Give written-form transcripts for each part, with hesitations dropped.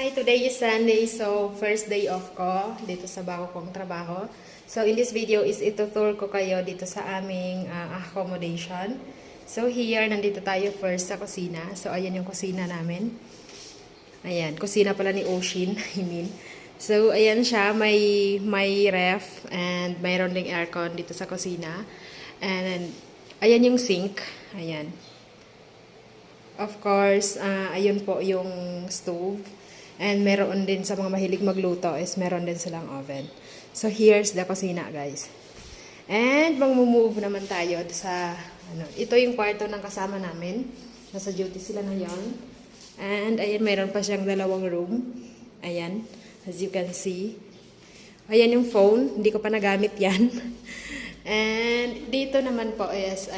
Hi, today is Sunday, so first day off ko dito sa bago kong trabaho. So in this video is itutur ko kayo dito sa aming accommodation. So here, nandito tayo first sa kusina. So ayan yung kusina namin. Ayan, kusina pala ni Ocean, I mean. So ayan siya, may ref and mayroon ding aircon dito sa kusina. And ayan yung sink, ayan. Of course, ayun po yung stove. And meron din sa mga mahilig magluto is meron din silang oven. So here's the kusina, guys. And mag-move naman tayo sa ito yung kwarto ng kasama namin. Nasa duty sila ngayon. And ayan, meron pa siyang dalawang room. Ayan, as you can see. Ayan yung phone, hindi ko pa nagamit 'yan. And dito naman po is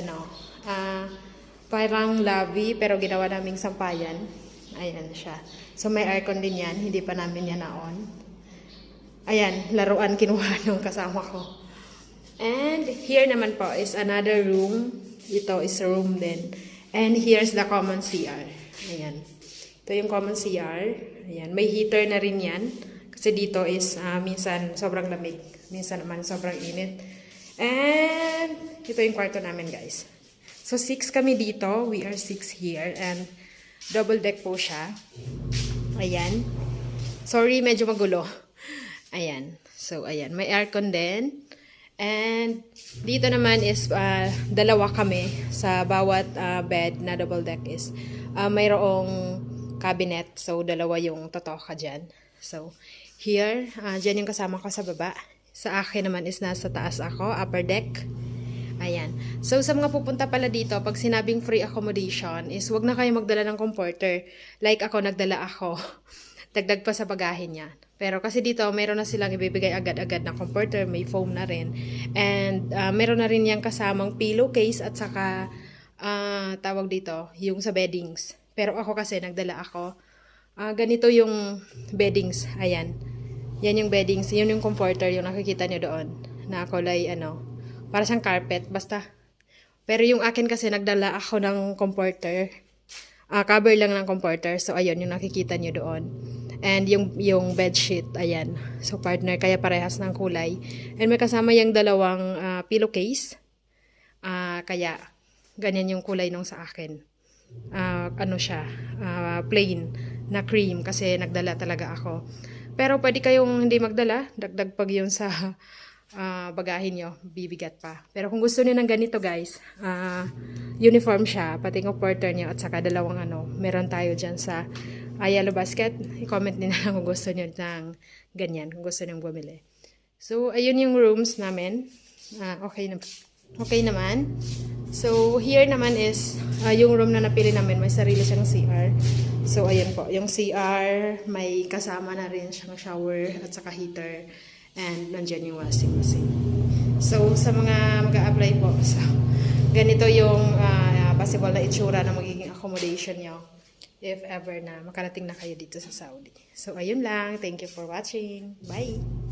parang lobby pero ginawa naming sampayan. Ayan siya. So may aircon din yan, hindi pa namin yan na-on. Ayan, laruan kinuha nung kasama ko. And here naman po is another room. Ito is room din. And here's the common CR. Ayan. Ito yung common CR. Ayan, may heater na rin yan. Kasi dito is minsan sobrang lamig. Minsan naman sobrang init. And ito yung kwarto namin, guys. So 6 kami dito. We are 6 here. And double deck po siya. Ayan. Sorry, medyo magulo. Ayan. So, ayan. May aircon din. And dito naman is dalawa kami sa bawat bed na double deck is mayroong cabinet. So, dalawa yung totoka dyan. So, here, dyan yung kasama ko sa baba. Sa akin naman is nasa taas ako, upper deck. Ayan. So, sa mga pupunta pala dito, pag sinabing free accommodation, is wag na kayo magdala ng comforter. Like ako, nagdala ako. Dagdag pa sa bagahe niya. Pero kasi dito, meron na silang ibibigay agad-agad na comforter. May foam na rin. And meron na rin yung kasamang pillowcase at saka, tawag dito, yung sa beddings. Pero ako kasi, nagdala ako. Ganito yung beddings. Ayan. Yan yung beddings. Yun yung comforter, yung nakikita nyo doon. Na kulay, para siyang carpet, basta. Pero yung akin kasi, nagdala ako ng comforter. Cover lang ng comforter. So, ayun, yung nakikita nyo doon. And yung bedsheet, ayan. So, partner, kaya parehas ng kulay. And may kasama yung dalawang pillowcase. Kaya, ganyan yung kulay nung sa akin. Plain na cream. Kasi nagdala talaga ako. Pero pwede kayong hindi magdala. Dagdag pag yun sa bagahin nyo, bibigat pa. Pero kung gusto niyo ng ganito, guys, uniform siya, pati ng porter nyo at saka dalawang meron tayo dyan sa Yellow Basket. I-comment din na lang kung gusto niyo ng ganyan, kung gusto niyo bumili. So, ayun yung rooms namin. Okay naman. So, here naman is yung room na napili namin, may sarili siyang CR. So, ayun po, yung CR, may kasama na rin siyang shower at saka heater. And nandiyan yung washing machine. So, sa mga mag-a-apply po, so, ganito yung possible na itsura na magiging accommodation nyo if ever na makarating na kayo dito sa Saudi. So, ayun lang. Thank you for watching. Bye!